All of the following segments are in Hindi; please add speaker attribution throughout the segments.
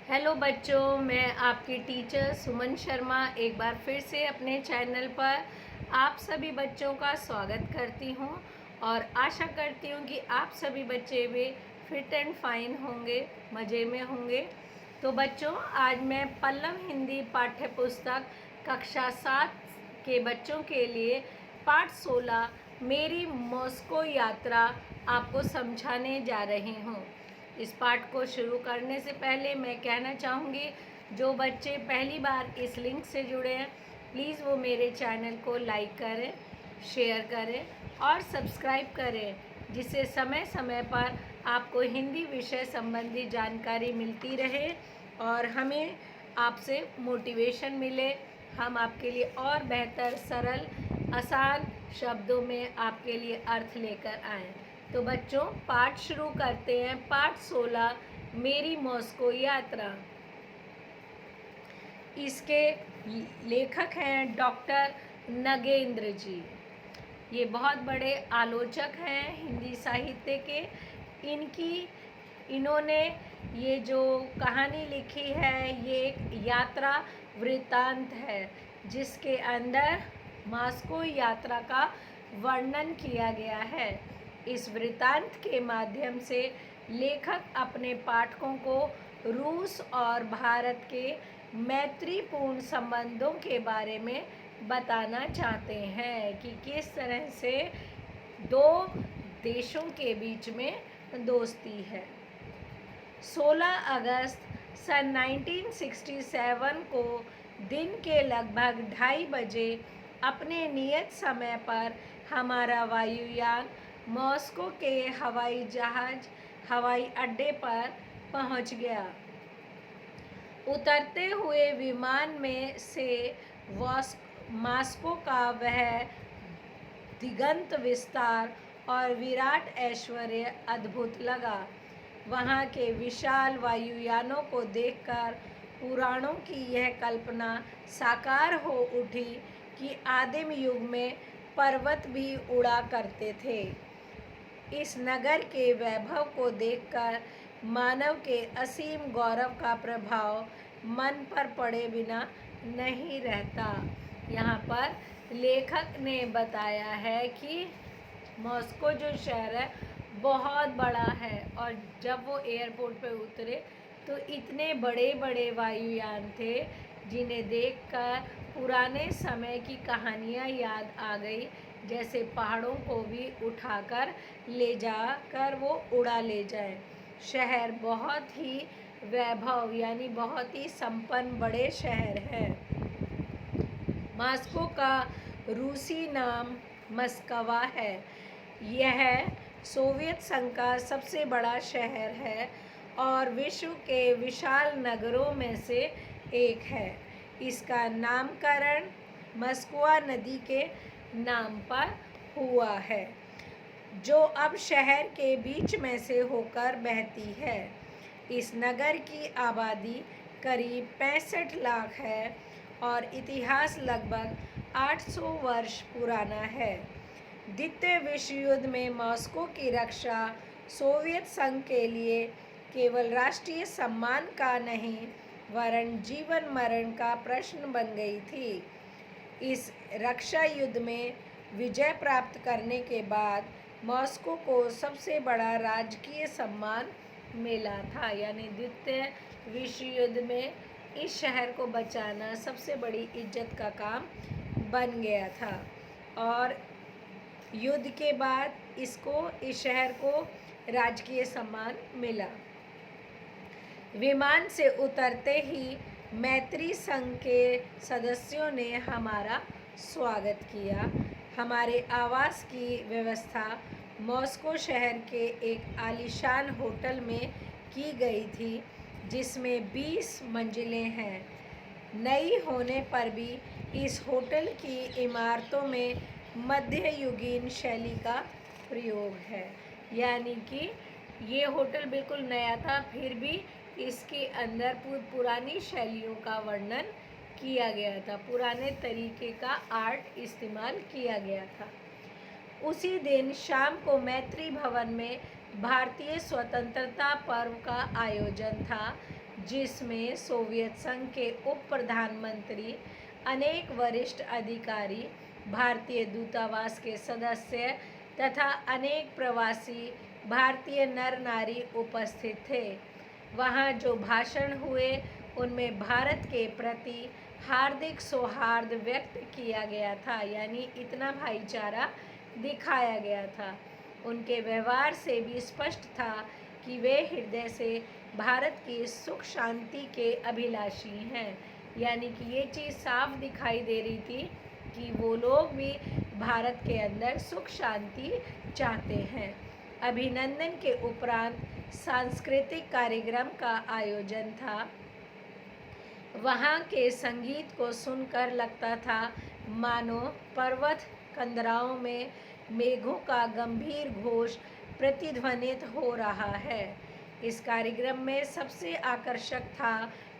Speaker 1: हेलो बच्चों, मैं आपकी टीचर सुमन शर्मा एक बार फिर से अपने चैनल पर आप सभी बच्चों का स्वागत करती हूं और आशा करती हूं कि आप सभी बच्चे भी फिट एंड फाइन होंगे, मज़े में होंगे। तो बच्चों, आज मैं पल्लव हिंदी पाठ्य पुस्तक कक्षा 7 के बच्चों के लिए पाठ 16 मेरी मॉस्को यात्रा आपको समझाने जा रही हूँ। इस पाठ को शुरू करने से पहले मैं कहना चाहूँगी, जो बच्चे पहली बार इस लिंक से जुड़े हैं प्लीज़ वो मेरे चैनल को लाइक करें, शेयर करें और सब्सक्राइब करें, जिससे समय समय पर आपको हिंदी विषय संबंधी जानकारी मिलती रहे और हमें आपसे मोटिवेशन मिले। हम आपके लिए और बेहतर, सरल, आसान शब्दों में आपके लिए अर्थ लेकर आएँ। तो बच्चों, पाठ शुरू करते हैं। पाठ 16 मेरी मॉस्को यात्रा। इसके लेखक हैं डॉक्टर नगेंद्र जी। ये बहुत बड़े आलोचक हैं हिंदी साहित्य के। इन्होंने ये जो कहानी लिखी है ये एक यात्रा वृत्तांत है, जिसके अंदर मॉस्को यात्रा का वर्णन किया गया है। इस वृत्तांत के माध्यम से लेखक अपने पाठकों को रूस और भारत के मैत्रीपूर्ण संबंधों के बारे में बताना चाहते हैं कि किस तरह से दो देशों के बीच में दोस्ती है। 16 अगस्त सन 1967 को दिन के लगभग 2:30 बजे अपने नियत समय पर हमारा वायुयान मॉस्को के हवाई अड्डे पर पहुंच गया। उतरते हुए विमान में से मॉस्को का वह दिगंत विस्तार और विराट ऐश्वर्य अद्भुत लगा। वहाँ के विशाल वायुयानों को देखकर पुराणों की यह कल्पना साकार हो उठी कि आदिम युग में पर्वत भी उड़ा करते थे। इस नगर के वैभव को देखकर मानव के असीम गौरव का प्रभाव मन पर पड़े बिना नहीं रहता। यहाँ पर लेखक ने बताया है कि मॉस्को जो शहर है बहुत बड़ा है और जब वो एयरपोर्ट पे उतरे तो इतने बड़े बड़े वायुयान थे जिन्हें देखकर पुराने समय की कहानियाँ याद आ गई, जैसे पहाड़ों को भी उठाकर ले जाकर वो उड़ा ले जाए। शहर बहुत ही वैभव यानी बहुत ही संपन्न बड़े शहर है। मॉस्को का रूसी नाम मस्कवा है। यह सोवियत संघ का सबसे बड़ा शहर है और विश्व के विशाल नगरों में से एक है। इसका नामकरण मस्कवा नदी के नाम पर हुआ है, जो अब शहर के बीच में से होकर बहती है। इस नगर की आबादी करीब 65 लाख है और इतिहास लगभग 800 वर्ष पुराना है। द्वितीय विश्व युद्ध में मॉस्को की रक्षा सोवियत संघ के लिए केवल राष्ट्रीय सम्मान का नहीं वरन जीवन मरण का प्रश्न बन गई थी। इस रक्षा युद्ध में विजय प्राप्त करने के बाद मॉस्को को सबसे बड़ा राजकीय सम्मान मिला था। यानी द्वितीय विश्व युद्ध में इस शहर को बचाना सबसे बड़ी इज्जत का काम बन गया था और युद्ध के बाद इस शहर को राजकीय सम्मान मिला। विमान से उतरते ही मैत्री संघ के सदस्यों ने हमारा स्वागत किया। हमारे आवास की व्यवस्था मॉस्को शहर के एक आलीशान होटल में की गई थी, जिसमें 20 मंजिलें हैं। नई होने पर भी इस होटल की इमारतों में मध्ययुगीन शैली का प्रयोग है। यानी कि ये होटल बिल्कुल नया था, फिर भी इसके अंदर पुरानी शैलियों का वर्णन किया गया था, पुराने तरीके का आर्ट इस्तेमाल किया गया था। उसी दिन शाम को मैत्री भवन में भारतीय स्वतंत्रता पर्व का आयोजन था। जिसमें सोवियत संघ के उप प्रधानमंत्री, अनेक वरिष्ठ अधिकारी, भारतीय दूतावास के सदस्य तथा अनेक प्रवासी भारतीय नर नारी उपस्थित थे। वहाँ जो भाषण हुए उनमें भारत के प्रति हार्दिक सौहार्द व्यक्त किया गया था, यानी इतना भाईचारा दिखाया गया था। उनके व्यवहार से भी स्पष्ट था कि वे हृदय से भारत की सुख शांति के अभिलाषी हैं, यानी कि ये चीज़ साफ दिखाई दे रही थी कि वो लोग भी भारत के अंदर सुख शांति चाहते हैं। अभिनंदन के उपरांत सांस्कृतिक कार्यक्रम का आयोजन था। वहाँ के संगीत को सुनकर लगता था मानो पर्वत कंदराओं में मेघों का गंभीर घोष प्रतिध्वनित हो रहा है। इस कार्यक्रम में सबसे आकर्षक था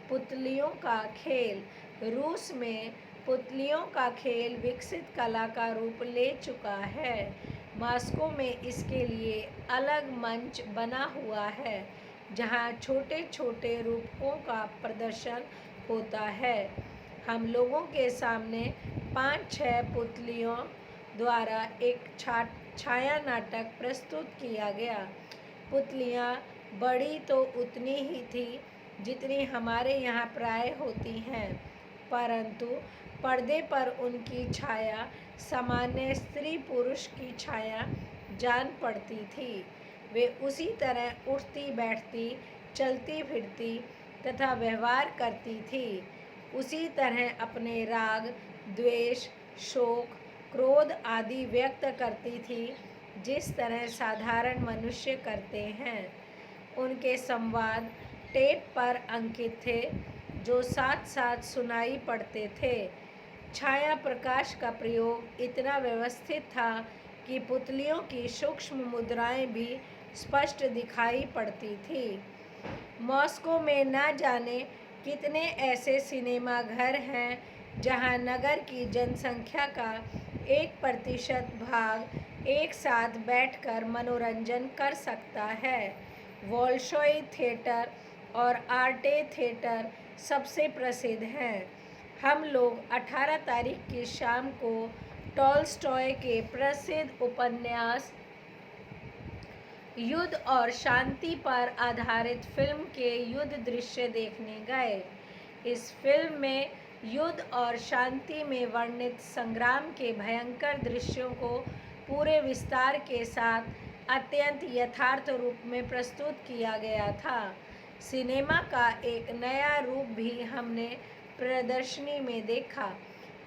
Speaker 1: पुतलियों का खेल। रूस में पुतलियों का खेल विकसित कला का रूप ले चुका है। मॉस्को में इसके लिए अलग मंच बना हुआ है, जहाँ छोटे छोटे रूपकों का प्रदर्शन होता है। हम लोगों के सामने 5-6 पुतलियों द्वारा एक छाया नाटक प्रस्तुत किया गया। पुतलियाँ बड़ी तो उतनी ही थी जितनी हमारे यहाँ प्राय होती हैं, परंतु पर्दे पर उनकी छाया सामान्य स्त्री पुरुष की छाया जान पड़ती थी। वे उसी तरह उठती बैठती, चलती फिरती तथा व्यवहार करती थी। उसी तरह अपने राग, द्वेष, शोक, क्रोध आदि व्यक्त करती थी, जिस तरह साधारण मनुष्य करते हैं। उनके संवाद टेप पर अंकित थे, जो साथ साथ सुनाई पड़ते थे। छाया प्रकाश का प्रयोग इतना व्यवस्थित था कि पुतलियों की सूक्ष्म मुद्राएं भी स्पष्ट दिखाई पड़ती थी। मॉस्को में न जाने कितने ऐसे सिनेमा घर हैं जहां नगर की जनसंख्या का 1% भाग एक साथ बैठकर मनोरंजन कर सकता है। वोल्शोई थिएटर और आर्टे थिएटर सबसे प्रसिद्ध हैं। हम लोग 18 तारीख की शाम को टॉलस्टॉय के प्रसिद्ध उपन्यास युद्ध और शांति पर आधारित फिल्म के युद्ध दृश्य देखने गए। इस फिल्म में युद्ध और शांति में वर्णित संग्राम के भयंकर दृश्यों को पूरे विस्तार के साथ अत्यंत यथार्थ रूप में प्रस्तुत किया गया था। सिनेमा का एक नया रूप भी हमने प्रदर्शनी में देखा,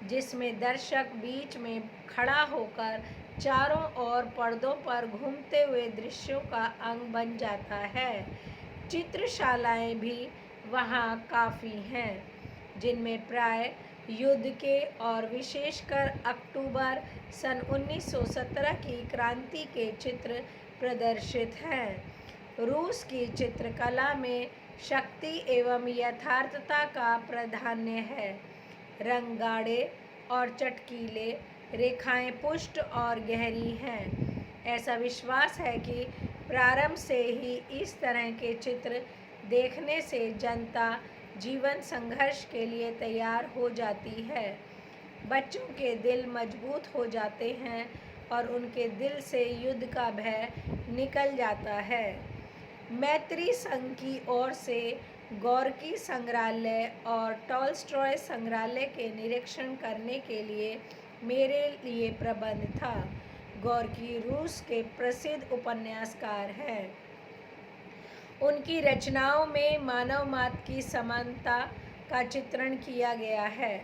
Speaker 1: जिसमें दर्शक बीच में खड़ा होकर चारों ओर पर्दों पर घूमते हुए दृश्यों का अंग बन जाता है। चित्रशालाएं भी वहाँ काफ़ी हैं, जिनमें प्राय युद्ध के और विशेषकर अक्टूबर सन 1917 की क्रांति के चित्र प्रदर्शित हैं। रूस की चित्रकला में शक्ति एवं यथार्थता का प्राधान्य है। रंग गाढ़े और चटकीले, रेखाएं पुष्ट और गहरी हैं। ऐसा विश्वास है कि प्रारंभ से ही इस तरह के चित्र देखने से जनता जीवन संघर्ष के लिए तैयार हो जाती है। बच्चों के दिल मजबूत हो जाते हैं और उनके दिल से युद्ध का भय निकल जाता है। मैत्री संघ की ओर से गोर्की संग्रहालय और टॉलस्टॉय संग्रहालय के निरीक्षण करने के लिए मेरे लिए प्रबंध था। गोर्की रूस के प्रसिद्ध उपन्यासकार हैं। उनकी रचनाओं में मानव-मात्र की समानता का चित्रण किया गया है।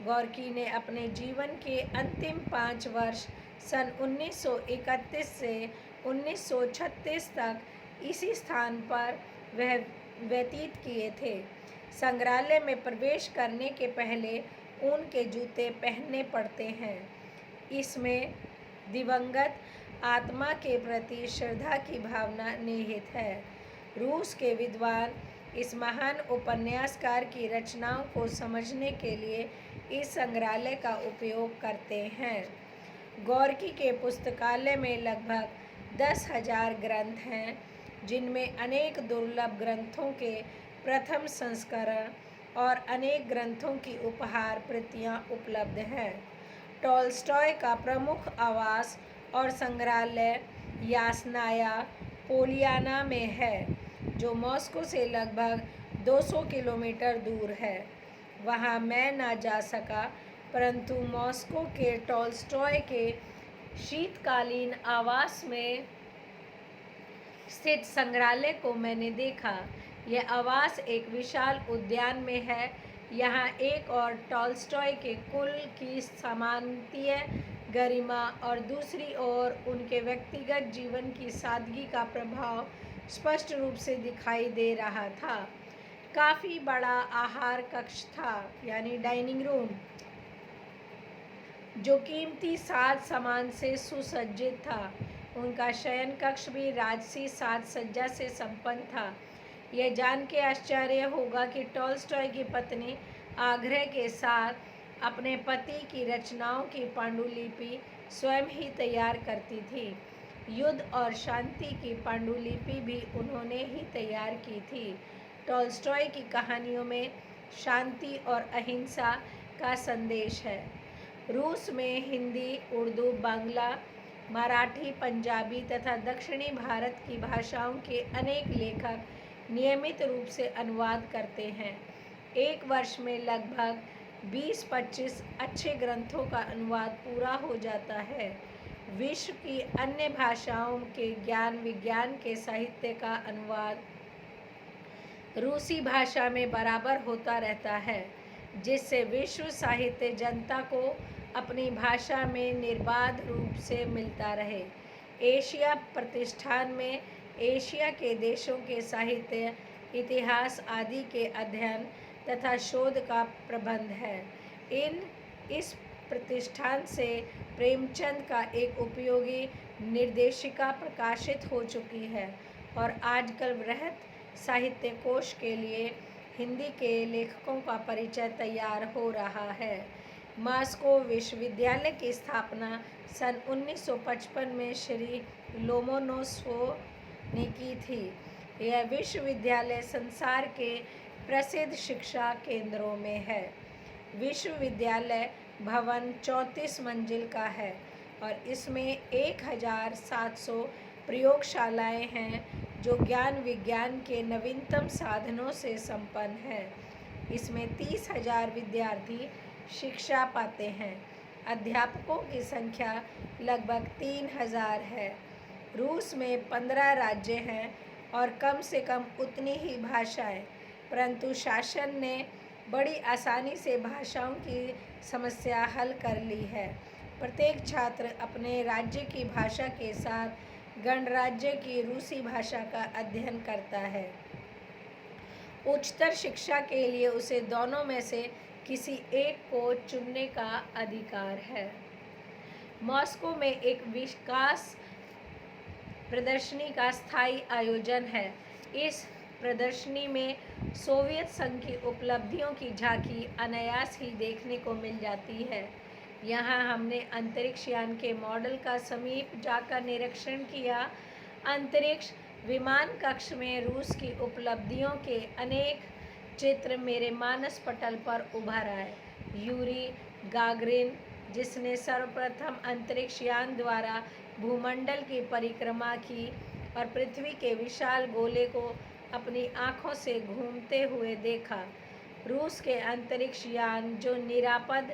Speaker 1: गोर्की ने अपने जीवन के अंतिम 5 वर्ष सन 1931 से 1936 तक इसी स्थान पर वह व्यतीत किए थे। संग्रहालय में प्रवेश करने के पहले ऊन के जूते पहनने पड़ते हैं। इसमें दिवंगत आत्मा के प्रति श्रद्धा की भावना निहित है। रूस के विद्वान इस महान उपन्यासकार की रचनाओं को समझने के लिए इस संग्रहालय का उपयोग करते हैं। गोर्की के पुस्तकालय में लगभग 10,000 ग्रंथ हैं, जिनमें अनेक दुर्लभ ग्रंथों के प्रथम संस्करण और अनेक ग्रंथों की उपहार प्रतियां उपलब्ध हैं। टॉल्स्टॉय का प्रमुख आवास और संग्रहालय यासनाया पोलियाना में है, जो मॉस्को से लगभग 200 किलोमीटर दूर है। वहां मैं ना जा सका, परंतु मॉस्को के टॉल्स्टॉय के शीतकालीन आवास में स्थित संग्रहालय को मैंने देखा। यह आवास एक विशाल उद्यान में है। यहाँ एक और टॉल्स्टॉय के कुल की सामान्य गरिमा और दूसरी ओर उनके व्यक्तिगत जीवन की सादगी का प्रभाव स्पष्ट रूप से दिखाई दे रहा था। काफ़ी बड़ा आहार कक्ष था, यानी डाइनिंग रूम, जो कीमती साज सामान से सुसज्जित था। उनका शयन कक्ष भी राजसी साज सज्जा से संपन्न था। यह जान के आश्चर्य होगा कि टॉल्स्टॉय की पत्नी आग्रह के साथ अपने पति की रचनाओं की पांडुलिपि स्वयं ही तैयार करती थी। युद्ध और शांति की पांडुलिपि भी उन्होंने ही तैयार की थी। टॉल्स्टॉय की कहानियों में शांति और अहिंसा का संदेश है। रूस में हिंदी, उर्दू, बांग्ला, मराठी, पंजाबी तथा दक्षिणी भारत की भाषाओं के अनेक लेखक नियमित रूप से अनुवाद करते हैं। एक वर्ष में लगभग 20-25 अच्छे ग्रंथों का अनुवाद पूरा हो जाता है। विश्व की अन्य भाषाओं के ज्ञान विज्ञान के साहित्य का अनुवाद रूसी भाषा में बराबर होता रहता है, जिससे विश्व साहित्य जनता को अपनी भाषा में निर्बाध रूप से मिलता रहे। एशिया प्रतिष्ठान में एशिया के देशों के साहित्य, इतिहास आदि के अध्ययन तथा शोध का प्रबंध है। इस प्रतिष्ठान से प्रेमचंद का एक उपयोगी निर्देशिका प्रकाशित हो चुकी है और आजकल बृहत साहित्य कोश के लिए हिंदी के लेखकों का परिचय तैयार हो रहा है। मॉस्को विश्वविद्यालय की स्थापना सन 1955 में श्री लोमोनोसोव ने की थी। यह विश्वविद्यालय संसार के प्रसिद्ध शिक्षा केंद्रों में है। विश्वविद्यालय भवन 34 मंजिल का है और इसमें 1700 प्रयोगशालाएं हैं, जो ज्ञान विज्ञान के नवीनतम साधनों से संपन्न है। इसमें 30,000 विद्यार्थी शिक्षा पाते हैं। अध्यापकों की संख्या लगभग 3,000 है। रूस में 15 राज्य हैं और कम से कम उतनी ही भाषाएं, परंतु शासन ने बड़ी आसानी से भाषाओं की समस्या हल कर ली है। प्रत्येक छात्र अपने राज्य की भाषा के साथ गणराज्य की रूसी भाषा का अध्ययन करता है। उच्चतर शिक्षा के लिए उसे दोनों में से किसी एक को चुनने का अधिकार है। मॉस्को में एक विकास प्रदर्शनी का स्थायी आयोजन है। इस प्रदर्शनी में सोवियत संघ की उपलब्धियों की झांकी अनायास ही देखने को मिल जाती है। यहाँ हमने अंतरिक्ष यान के मॉडल का समीप जाकर निरीक्षण किया। अंतरिक्ष विमान कक्ष में रूस की उपलब्धियों के अनेक चित्र मेरे मानस पटल पर उभर आए। यूरी गागरिन, जिसने सर्वप्रथम अंतरिक्ष यान द्वारा भूमंडल की परिक्रमा की और पृथ्वी के विशाल गोले को अपनी आँखों से घूमते हुए देखा। रूस के अंतरिक्ष यान जो निरापद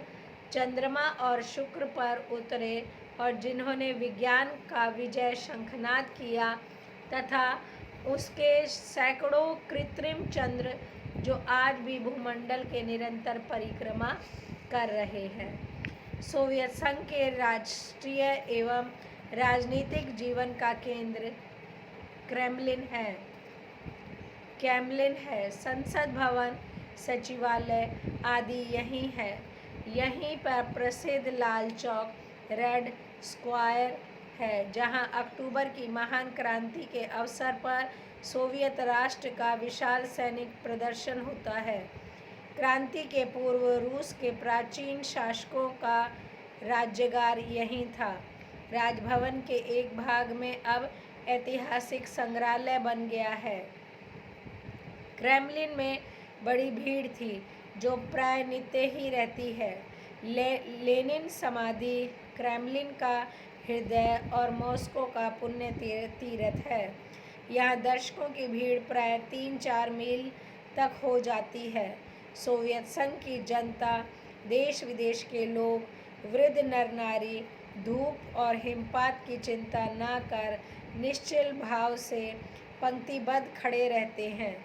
Speaker 1: चंद्रमा और शुक्र पर उतरे और जिन्होंने विज्ञान का विजय शंखनाद किया, तथा उसके सैकड़ों कृत्रिम चंद्र जो आज भी भूमंडल के निरंतर परिक्रमा कर रहे हैं। सोवियत संघ के राष्ट्रीय एवं राजनीतिक जीवन का केंद्र क्रेमलिन है। संसद भवन, सचिवालय आदि यहीं है। यहीं पर प्रसिद्ध लाल चौक, रेड स्क्वायर है, जहां अक्टूबर की महान क्रांति के अवसर पर सोवियत राष्ट्र का विशाल सैनिक प्रदर्शन होता है। क्रांति के पूर्व रूस के प्राचीन शासकों का राज्यागार यहीं था। राजभवन के एक भाग में अब ऐतिहासिक संग्रहालय बन गया है। क्रेमलिन में बड़ी भीड़ थी, जो प्राय नित्य ही रहती है। लेनिन समाधि क्रेमलिन का हृदय और मॉस्को का पुण्य तीर्थ है। यहाँ दर्शकों की भीड़ प्राय 3-4 मील तक हो जाती है। सोवियत संघ की जनता, देश विदेश के लोग, वृद्ध नर नारी धूप और हिमपात की चिंता न कर निश्चल भाव से पंक्तिबद्ध खड़े रहते हैं।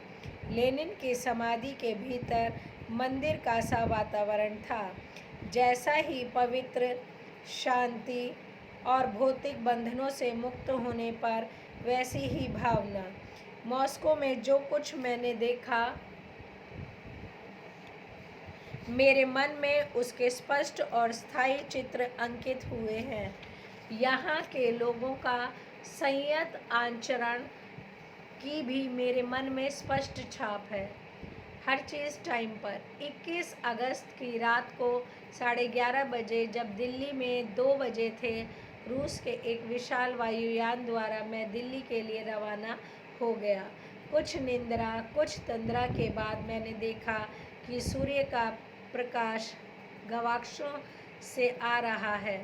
Speaker 1: लेनिन की समाधि के भीतर मंदिर का सा वातावरण था, जैसा ही पवित्र, शांति और भौतिक बंधनों से मुक्त होने पर वैसी ही भावना। मॉस्को में जो कुछ मैंने देखा, मेरे मन में उसके स्पष्ट और स्थायी चित्र अंकित हुए हैं। यहाँ के लोगों का संयत आचरण की भी मेरे मन में स्पष्ट छाप है। हर चीज़ टाइम पर। 21 अगस्त की रात को 11:30 बजे, जब दिल्ली में 2 बजे थे, रूस के एक विशाल वायुयान द्वारा मैं दिल्ली के लिए रवाना हो गया। कुछ निद्रा, कुछ तंद्रा के बाद मैंने देखा कि सूर्य का प्रकाश गवाक्षों से आ रहा है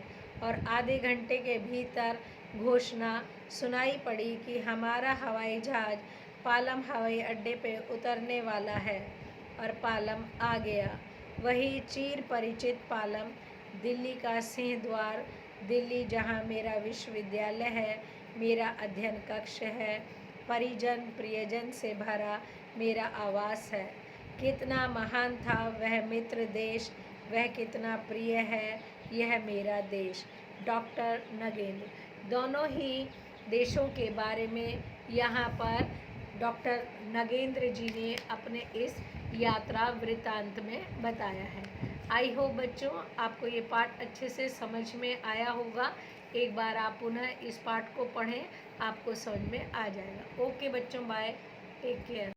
Speaker 1: और आधे घंटे के भीतर घोषणा सुनाई पड़ी कि हमारा हवाई जहाज पालम हवाई अड्डे पे उतरने वाला है। और पालम आ गया, वही चिर परिचित पालम, दिल्ली का सिंह द्वार, दिल्ली जहाँ मेरा विश्वविद्यालय है, मेरा अध्ययन कक्ष है, परिजन प्रियजन से भरा मेरा आवास है। कितना महान था वह मित्र देश, वह कितना प्रिय है यह मेरा देश। डॉक्टर नगेंद्र। दोनों ही देशों के बारे में यहाँ पर डॉक्टर नगेंद्र जी ने अपने इस यात्रा वृत्तांत में बताया है। आई होप बच्चों आपको ये पाठ अच्छे से समझ में आया होगा। एक बार आप पुनः इस पाठ को पढ़ें, आपको समझ में आ जाएगा। ओके बच्चों, बाय, टेक केयर।